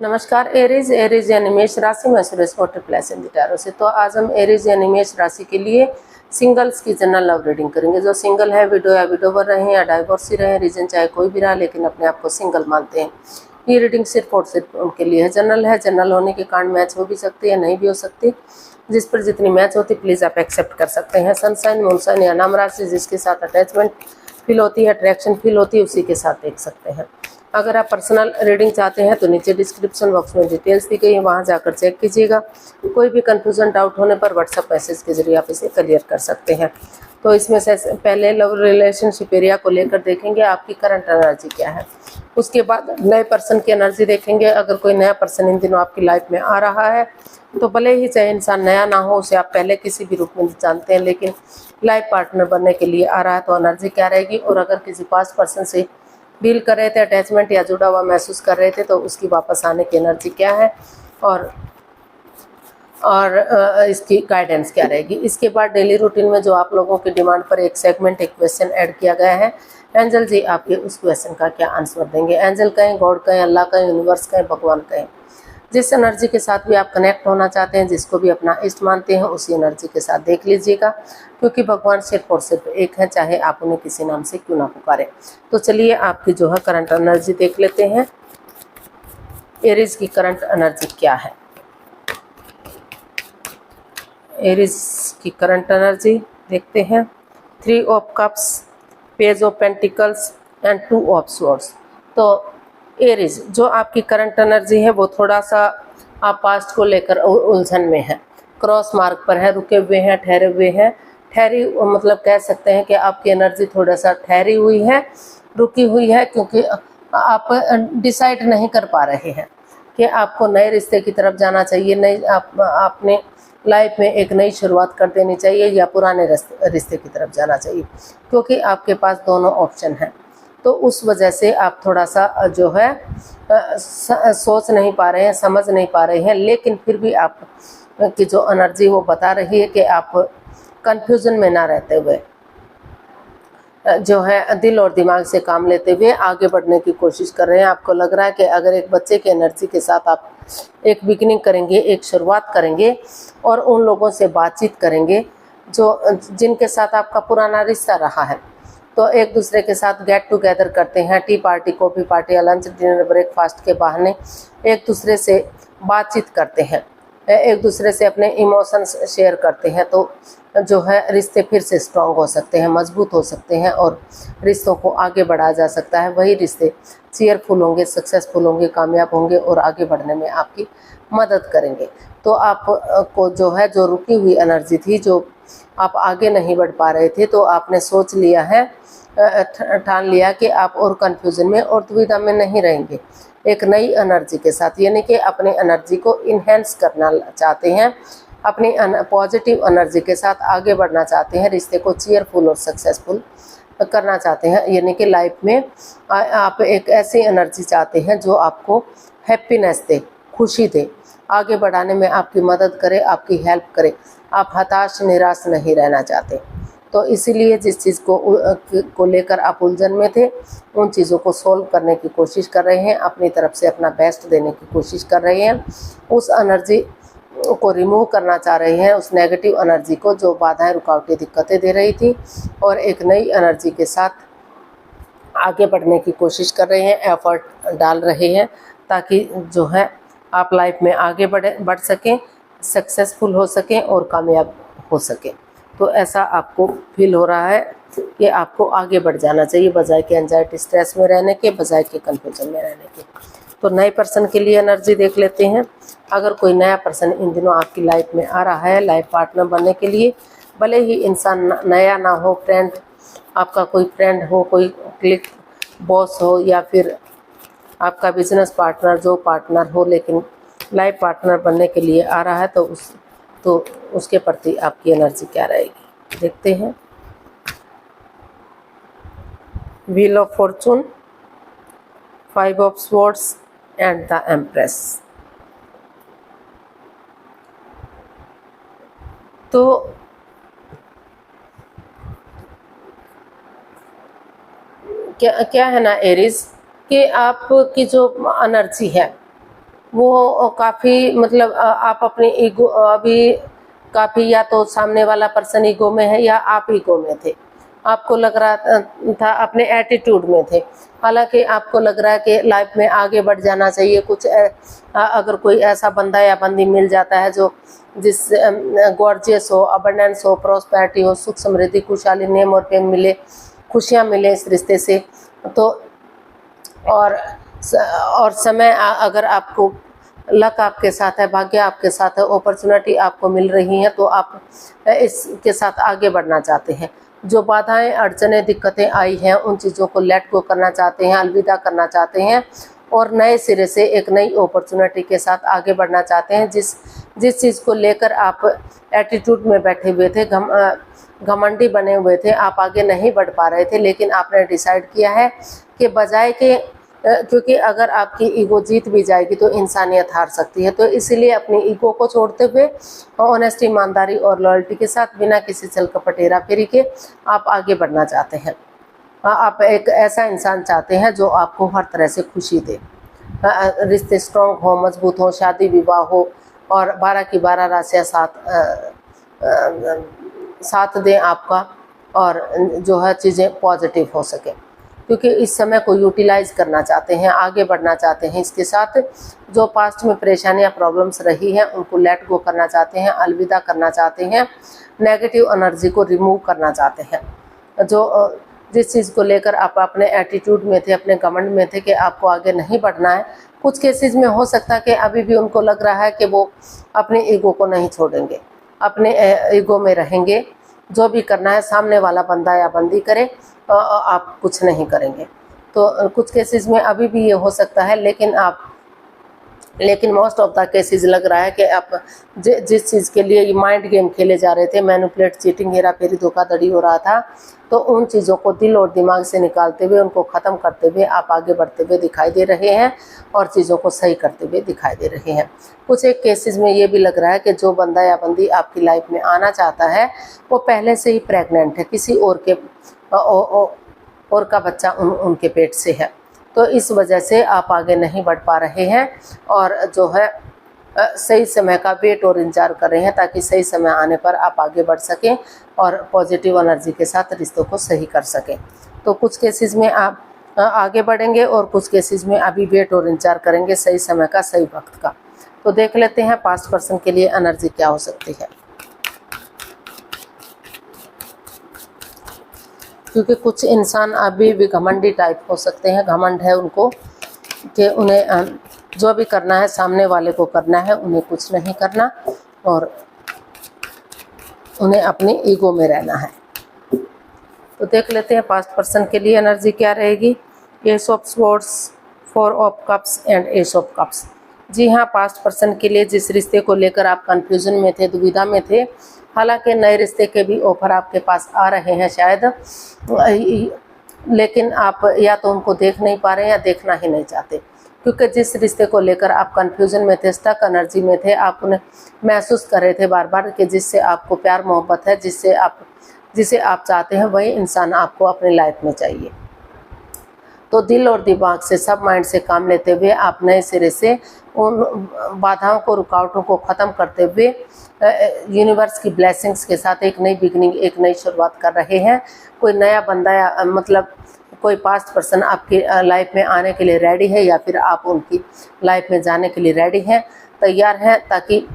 नमस्कार Aries. Aries यानी मेष राशि में सुरेश ट्रिपल इन टैरो से। तो आज हम एरीज यानी मेष राशि के लिए सिंगल्स की जनरल लव रीडिंग करेंगे। जो सिंगल है, विडो या विडोवर रहे या डाइवोर्सी रहे, रीजन चाहे कोई भी रहा, लेकिन अपने आप को सिंगल मानते हैं, ये रीडिंग सिर्फ और सिर्फ उनके लिए है। जनरल है, जनरल होने के कारण मैच हो भी सकती है, नहीं भी हो सकती। जिस पर जितनी मैच होती प्लीज़ आप एक्सेप्ट कर सकते हैं। सनसाइन, मूनसाइन या नाम राशि, जिसके साथ अटैचमेंट फील होती है, अट्रैक्शन फील होती है, उसी के साथ देख सकते हैं। अगर आप पर्सनल रीडिंग चाहते हैं तो नीचे डिस्क्रिप्शन बॉक्स में डिटेल्स दी गई है, वहां जाकर चेक कीजिएगा। कोई भी कंफ्यूजन डाउट होने पर व्हाट्सएप मैसेज के जरिए आप इसे क्लियर कर सकते हैं। तो इसमें से पहले लव रिलेशनशिप एरिया को लेकर देखेंगे आपकी करंट एनर्जी क्या है। उसके बाद नए पर्सन की एनर्जी देखेंगे। अगर कोई नया पर्सन इन दिनों आपकी लाइफ में आ रहा है तो भले ही चाहे इंसान नया ना हो, उसे आप पहले किसी भी रूप में जानते हैं, लेकिन लाइफ पार्टनर बनने के लिए आ रहा है, तो एनर्जी क्या रहेगी। और अगर किसी पास्ट पर्सन से डील कर रहे थे, अटैचमेंट या जुड़ा हुआ महसूस कर रहे थे, तो उसकी वापस आने की एनर्जी क्या है और इसकी गाइडेंस क्या रहेगी। इसके बाद डेली रूटीन में जो आप लोगों की डिमांड पर एक सेगमेंट, एक क्वेश्चन ऐड किया गया है। एंजल जी आपके उस क्वेश्चन का क्या आंसर देंगे। एंजल कहें, गॉड कहें, अल्लाह कहें, यूनिवर्स कहें, भगवान कहें, जिस एनर्जी के साथ भी आप कनेक्ट होना चाहते हैं, जिसको भी अपना इष्ट मानते हैं, उसी एनर्जी के साथ देख लीजिएगा, क्योंकि भगवान सिर्फ और सिर्फ एक है, चाहे आप उन्हें किसी नाम से क्यों ना पुकारें। तो चलिए आपकी जो है करंट एनर्जी देख लेते हैं। एरीज की करंट एनर्जी क्या है। एरीज की करंट एनर्जी देखते हैं। 3 of cups, page of pentacles and 2 of swords. तो एरीज जो आपकी करंट एनर्जी है वो थोड़ा सा आप पास्ट को लेकर उलझन में है, क्रॉस मार्क पर है, रुके हुए हैं, ठहरे हुए हैं। ठहरी मतलब कह सकते हैं कि आपकी एनर्जी थोड़ा सा ठहरी हुई है, रुकी हुई है, क्योंकि आप डिसाइड नहीं कर पा रहे हैं कि आपको नए रिश्ते की तरफ जाना चाहिए, नई आपने लाइफ में एक नई शुरुआत कर देनी चाहिए, या पुराने रिश्ते की तरफ जाना चाहिए, क्योंकि आपके पास दोनों ऑप्शन हैं। तो उस वजह से आप थोड़ा सा जो है सोच नहीं पा रहे हैं, समझ नहीं पा रहे हैं, लेकिन फिर भी आप की जो एनर्जी वो बता रही है कि आप कंफ्यूजन में ना रहते हुए जो है दिल और दिमाग से काम लेते हुए आगे बढ़ने की कोशिश कर रहे हैं। आपको लग रहा है कि अगर एक बच्चे की एनर्जी के साथ आप एक बिगिनिंग करेंगे, एक शुरुआत करेंगे और उन लोगों से बातचीत करेंगे जिनके साथ आपका पुराना रिश्ता रहा है, तो एक दूसरे के साथ गेट टुगेदर करते हैं, टी पार्टी, कॉफ़ी पार्टी या लंच डिनर ब्रेकफास्ट के बहाने एक दूसरे से बातचीत करते हैं, एक दूसरे से अपने इमोशंस शेयर करते हैं, तो जो है रिश्ते फिर से स्ट्रांग हो सकते हैं, मजबूत हो सकते हैं और रिश्तों को आगे बढ़ाया जा सकता है। वही रिश्ते चीयरफुल होंगे, सक्सेसफुल होंगे, कामयाब होंगे और आगे बढ़ने में आपकी मदद करेंगे। तो आप को जो है जो रुकी हुई एनर्जी थी, जो आप आगे नहीं बढ़ पा रहे थे, तो आपने सोच लिया है, ठान लिया कि आप और कन्फ्यूजन में और दुविधा में नहीं रहेंगे। एक नई एनर्जी के साथ, यानी कि अपने एनर्जी को इन्हेंस करना चाहते हैं, अपनी पॉजिटिव एनर्जी के साथ आगे बढ़ना चाहते हैं, रिश्ते को चीयरफुल और सक्सेसफुल करना चाहते हैं, यानी कि लाइफ में आप एक ऐसी एनर्जी चाहते हैं जो आपको हैप्पीनेस दे, खुशी दे, आगे बढ़ाने में आपकी मदद करे, आपकी हेल्प करे। आप हताश निराश नहीं रहना चाहते। तो इसीलिए जिस चीज़ को लेकर आप उलझन में थे, उन चीज़ों को सोल्व करने की कोशिश कर रहे हैं, अपनी तरफ से अपना बेस्ट देने की कोशिश कर रहे हैं, उस एनर्जी को रिमूव करना चाह रहे हैं, उस नेगेटिव एनर्जी को जो बाधाएं, रुकावटें, दिक्कतें दे रही थी, और एक नई एनर्जी के साथ आगे बढ़ने की कोशिश कर रहे हैं, एफर्ट डाल रहे हैं, ताकि जो है आप लाइफ में आगे बढ़ सकें, सक्सेसफुल हो सकें और कामयाब हो सकें। तो ऐसा आपको फील हो रहा है कि आपको आगे बढ़ जाना चाहिए, बजाय के एंजाइटी स्ट्रेस में रहने के, बजाय के कन्फ्यूजन में रहने के। तो नए पर्सन के लिए एनर्जी देख लेते हैं। अगर कोई नया पर्सन इन दिनों आपकी लाइफ में आ रहा है लाइफ पार्टनर बनने के लिए, भले ही इंसान नया ना हो, फ्रेंड, आपका कोई फ्रेंड हो, कोई क्लिक बॉस हो, या फिर आपका बिजनेस पार्टनर, जो पार्टनर हो, लेकिन लाइफ पार्टनर बनने के लिए आ रहा है, तो उसके प्रति आपकी एनर्जी क्या रहेगी देखते हैं। Wheel of Fortune, 5 of swords and the empress. तो क्या है ना एरीज, कि आपकी जो एनर्जी है वो काफ़ी मतलब आप अपने ईगो अभी काफ़ी, या तो सामने वाला पर्सन ईगो में है या आप ईगो में थे। आपको लग रहा था अपने एटीट्यूड में थे, हालांकि आपको लग रहा है कि लाइफ में आगे बढ़ जाना चाहिए। कुछ अगर कोई ऐसा बंदा या बंदी मिल जाता है जो जिस गॉर्जियस हो, अबंडेंस हो, प्रॉस्पेरिटी हो, सुख समृद्धि, खुशहाली, नेम और फेम मिले, खुशियाँ मिले इस रिश्ते से, तो और समय अगर आपको लक आपके साथ है, भाग्य आपके साथ है, अपॉर्चुनिटी आपको मिल रही है, तो आप इसके साथ आगे बढ़ना चाहते हैं। जो बाधाएं, अड़चनें, दिक्कतें आई हैं उन चीज़ों को लेट गो करना चाहते हैं, अलविदा करना चाहते हैं और नए सिरे से एक नई अपॉर्चुनिटी के साथ आगे बढ़ना चाहते हैं। जिस चीज़ को लेकर आप एटीट्यूड में बैठे हुए थे, घमंडी बने हुए थे, आप आगे नहीं बढ़ पा रहे थे, लेकिन आपने डिसाइड किया है कि बजाय के क्योंकि अगर आपकी ईगो जीत भी जाएगी तो इंसानियत हार सकती है, तो इसीलिए अपनी ईगो को छोड़ते हुए ऑनेस्टी, ईमानदारी और लॉयल्टी के साथ बिना किसी छल कपट, हेरा फेरी के आप आगे बढ़ना चाहते हैं। आप एक ऐसा इंसान चाहते हैं जो आपको हर तरह से खुशी दे, रिश्ते स्ट्रॉन्ग हो, मजबूत हो, शादी विवाह हो और 12 की 12 राशियाँ साथ दें आपका, और जो है चीज़ें पॉजिटिव हो सके, क्योंकि इस समय को यूटिलाइज करना चाहते हैं, आगे बढ़ना चाहते हैं। इसके साथ जो पास्ट में परेशानियां, प्रॉब्लम्स रही हैं उनको लेट गो करना चाहते हैं, अलविदा करना चाहते हैं, नेगेटिव एनर्जी को रिमूव करना चाहते हैं। जो जिस चीज़ को लेकर आप अपने एटीट्यूड में थे, अपने घमंड में थे कि आपको आगे नहीं बढ़ना है, कुछ केसेस में हो सकता है कि अभी भी उनको लग रहा है कि वो अपने ईगो को नहीं छोड़ेंगे, अपने ईगो में रहेंगे, जो भी करना है सामने वाला बंदा या बंदी करे, आप कुछ नहीं करेंगे। तो कुछ केसेस में अभी भी ये हो सकता है, लेकिन मोस्ट ऑफ द केसेस लग रहा है कि आप जिस चीज़ के लिए ये माइंड गेम खेले जा रहे थे, मैनिपुलेट, चीटिंग, हेरा फेरी, धोखाधड़ी हो रहा था, तो उन चीज़ों को दिल और दिमाग से निकालते हुए, उनको ख़त्म करते हुए आप आगे बढ़ते हुए दिखाई दे रहे हैं और चीज़ों को सही करते हुए दिखाई दे रहे हैं। कुछ एक केसेस में ये भी लग रहा है कि जो बंदा या बंदी आपकी लाइफ में आना चाहता है वो पहले से ही प्रेग्नेंट है, किसी और का बच्चा उनके पेट से है, तो इस वजह से आप आगे नहीं बढ़ पा रहे हैं और जो है सही समय का वेट और इंतजार कर रहे हैं, ताकि सही समय आने पर आप आगे बढ़ सकें और पॉजिटिव एनर्जी के साथ रिश्तों को सही कर सकें। तो कुछ केसेस में आप आगे बढ़ेंगे और कुछ केसेस में अभी वेट और इंतजार करेंगे सही समय का, सही वक्त का। तो देख लेते हैं पास्ट पर्सन के लिए एनर्जी क्या हो सकती है, क्योंकि कुछ इंसान अभी भी घमंडी टाइप हो सकते हैं। घमंड है उनको कि उन्हें जो भी करना है सामने वाले को करना है, उन्हें कुछ नहीं करना और उन्हें अपनी ईगो में रहना है। तो देख लेते हैं पास्ट पर्सन के लिए एनर्जी क्या रहेगी। Ace of swords, 4 of cups and ace of cups. जी हाँ, पास्ट पर्सन के लिए जिस रिश्ते को लेकर आप कंफ्यूजन में थे, दुविधा में थे, हालांकि नए रिश्ते के भी ऑफर आपके पास आ रहे हैं शायद, लेकिन आप या तो उनको देख नहीं पा रहे हैं या देखना ही नहीं चाहते, क्योंकि जिस रिश्ते को लेकर आप कंफ्यूजन में थे, स्टक एनर्जी में थे, आप उन्हें महसूस कर रहे थे बार बार कि जिससे आपको प्यार मोहब्बत है, जिसे आप चाहते हैं, वही इंसान आपको अपनी लाइफ में चाहिए। तो दिल और दिमाग से, सब माइंड से काम लेते हुए आप नए सिरे से उन बाधाओं को, रुकावटों को ख़त्म करते हुए यूनिवर्स की ब्लेसिंग्स के साथ एक नई बिगनिंग, एक नई शुरुआत कर रहे हैं। कोई नया बंदा या मतलब कोई पास्ट पर्सन आपकी लाइफ में आने के लिए रेडी है, या फिर आप उनकी लाइफ में जाने के लिए रेडी हैं, तैयार हैं, ताकि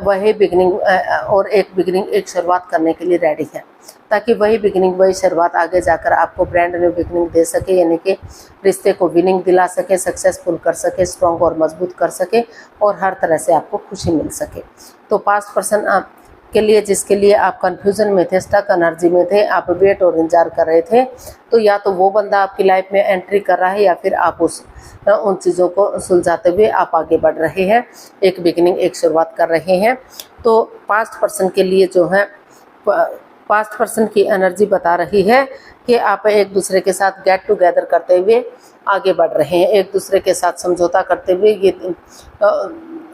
वही बिगनिंग और एक बिगनिंग, एक शुरुआत करने के लिए रेडी है, ताकि वही बिगनिंग, वही शुरुआत आगे जाकर आपको ब्रांड न्यू बिगनिंग दे सके, यानी कि रिश्ते को विनिंग दिला सके, सक्सेसफुल कर सके, स्ट्रॉन्ग और मजबूत कर सके और हर तरह से आपको खुशी मिल सके। तो पास्ट पर्सन के लिए, जिसके लिए आप कंफ्यूजन में थे, स्टक एनर्जी में थे, आप वेट और इंतजार कर रहे थे, तो या तो वो बंदा आपकी लाइफ में एंट्री कर रहा है या फिर आप उन चीज़ों को सुलझाते हुए आप आगे बढ़ रहे हैं, एक बिगिनिंग, एक शुरुआत कर रहे हैं। तो पास्ट पर्सन के लिए जो है, पास्ट पर्सन की एनर्जी बता रही है कि आप एक दूसरे के साथ गेट टुगेदर करते हुए आगे बढ़ रहे हैं, एक दूसरे के साथ समझौता करते हुए ये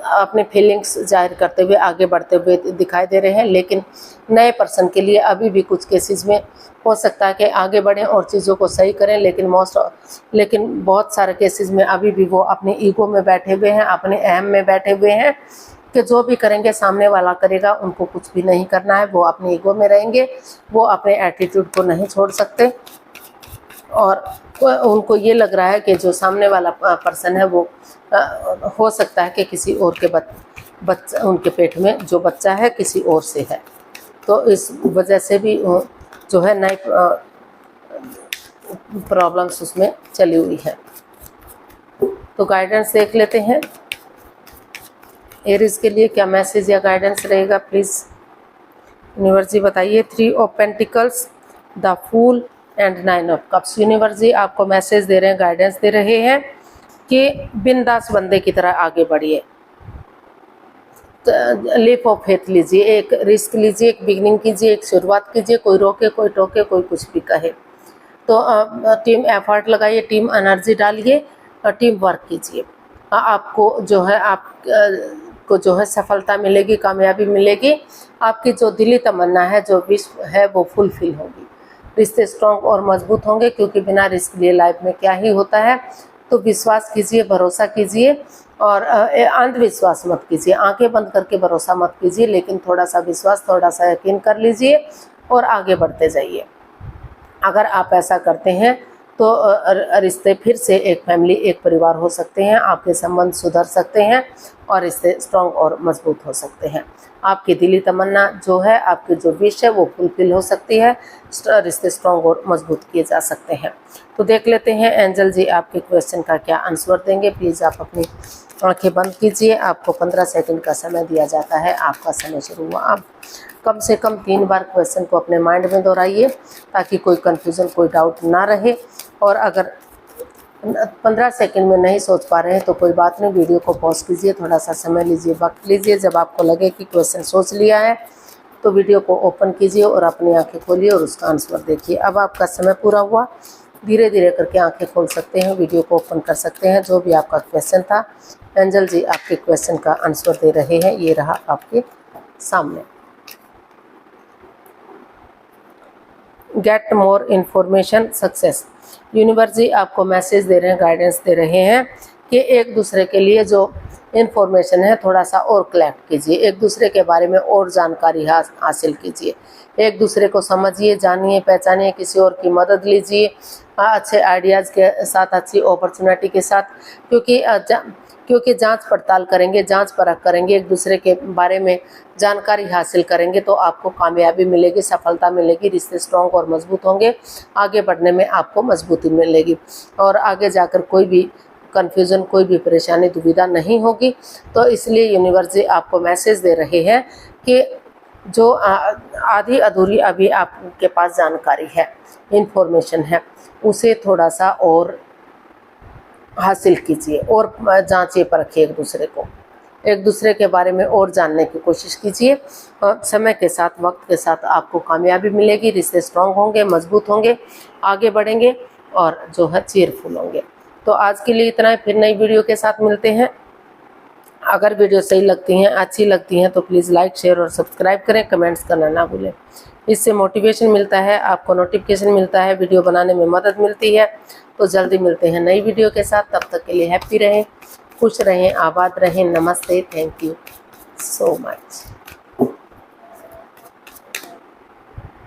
अपने फीलिंग्स जाहिर करते हुए आगे बढ़ते हुए दिखाई दे रहे हैं। लेकिन नए पर्सन के लिए अभी भी कुछ केसेस में हो सकता है कि आगे बढ़ें और चीज़ों को सही करें, लेकिन बहुत सारे केसेस में अभी भी वो अपने ईगो में बैठे हुए हैं, अपने अहम में बैठे हुए हैं कि जो भी करेंगे सामने वाला करेगा, उनको कुछ भी नहीं करना है, वो अपने ईगो में रहेंगे, वो अपने एटीट्यूड को नहीं छोड़ सकते। और उनको ये लग रहा है कि जो सामने वाला पर्सन है वो हो सकता है कि किसी और के बच्चा उनके पेट में जो बच्चा है किसी और से है, तो इस वजह से भी जो है नई प्रॉब्लम्स उसमें चली हुई है। तो गाइडेंस देख लेते हैं एरीज के लिए क्या मैसेज या गाइडेंस रहेगा, प्लीज़ यूनिवर्स जी बताइए। 3 of pentacles, the fool and 9 of cups. Universe ji आपको मैसेज दे रहे हैं, गाइडेंस दे रहे हैं कि बिंदास बंदे की तरह आगे बढ़िए, लीप ऑफ फेथ लीजिए, एक रिस्क लीजिए, एक बिगिनिंग कीजिए, एक शुरुआत कीजिए, कोई रोके कोई टोके कोई कुछ भी कहे तो टीम एफर्ट लगाइए, टीम एनर्जी डालिए, टीम वर्क कीजिए। आपको जो है को जो है सफलता मिलेगी, कामयाबी मिलेगी, आपकी जो दिली तमन्ना है, जो विश है वो फुलफिल होगी। रिश्ते स्ट्रॉन्ग और मजबूत होंगे, क्योंकि बिना रिस्क लिए लाइफ में क्या ही होता है। तो विश्वास कीजिए, भरोसा कीजिए और अंधविश्वास मत कीजिए, आंखें बंद करके भरोसा मत कीजिए, लेकिन थोड़ा सा विश्वास, थोड़ा सा यकीन कर लीजिए और आगे बढ़ते जाइए। अगर आप ऐसा करते हैं तो रिश्ते फिर से एक फैमिली, एक परिवार हो सकते हैं, आपके संबंध सुधर सकते हैं और रिश्ते स्ट्रॉन्ग और मजबूत हो सकते हैं। आपकी दिली तमन्ना जो है, आपकी जो विश है वो फुलफिल हो सकती है, रिश्ते स्ट्रॉन्ग और मजबूत किए जा सकते हैं। तो देख लेते हैं एंजल जी आपके क्वेश्चन का क्या आंसर देंगे। प्लीज़ आप अपनी आंखें बंद कीजिए, आपको 15 सेकंड का समय दिया जाता है। आपका समय शुरू हुआ। आप कम से कम 3 बार क्वेश्चन को अपने माइंड में दोहराइए ताकि कोई कन्फ्यूज़न, कोई डाउट ना रहे। और अगर 15 सेकंड में नहीं सोच पा रहे हैं तो कोई बात नहीं, वीडियो को पॉज कीजिए, थोड़ा सा समय लीजिए, वक्त लीजिए। जब आपको लगे कि क्वेश्चन सोच लिया है तो वीडियो को ओपन कीजिए और अपनी आंखें खोलिए और उसका आंसर देखिए। अब आपका समय पूरा हुआ, धीरे धीरे करके आंखें खोल सकते हैं, वीडियो को ओपन कर सकते हैं। जो भी आपका क्वेश्चन था, एंजल जी आपके क्वेश्चन का आंसर दे रहे हैं, ये रहा आपके सामने। Get more information success. Universe ji आपको मैसेज दे रहे हैं, गाइडेंस दे रहे हैं कि एक दूसरे के लिए जो इन्फॉर्मेशन है थोड़ा सा और कलेक्ट कीजिए, एक दूसरे के बारे में और जानकारी हासिल कीजिए, एक दूसरे को समझिए, जानिए, पहचानिए, किसी और की मदद लीजिए अच्छे आइडियाज़ के साथ, अच्छी अपॉर्चुनिटी के साथ, क्योंकि जांच पड़ताल करेंगे, जांच परख करेंगे, एक दूसरे के बारे में जानकारी हासिल करेंगे तो आपको कामयाबी मिलेगी, सफलता मिलेगी, रिश्ते स्ट्रॉन्ग और मजबूत होंगे, आगे बढ़ने में आपको मजबूती मिलेगी और आगे जाकर कोई भी कन्फ्यूज़न, कोई भी परेशानी, दुविधा नहीं होगी। तो इसलिए यूनिवर्स जी आपको मैसेज दे रहे हैं कि जो आधी अधूरी अभी आपके पास जानकारी है, इन्फॉर्मेशन है, उसे थोड़ा सा और हासिल कीजिए और जांचिए, परखिए, एक दूसरे के बारे में और जानने की कोशिश कीजिए। समय के साथ, वक्त के साथ आपको कामयाबी मिलेगी, रिश्ते स्ट्रॉन्ग होंगे, मजबूत होंगे, आगे बढ़ेंगे और जो है चीयरफुल होंगे। तो आज के लिए इतना ही, फिर नई वीडियो के साथ मिलते हैं। अगर वीडियो सही लगती हैं, अच्छी लगती हैं तो प्लीज़ लाइक, शेयर और सब्सक्राइब करें, कमेंट्स करना ना भूलें। इससे मोटिवेशन मिलता है, आपको नोटिफिकेशन मिलता है, वीडियो बनाने में मदद मिलती है। तो जल्दी मिलते हैं नई वीडियो के साथ, तब तक के लिए हैप्पी रहें, खुश रहें, आबाद रहें। नमस्ते, थैंक यू सो मच।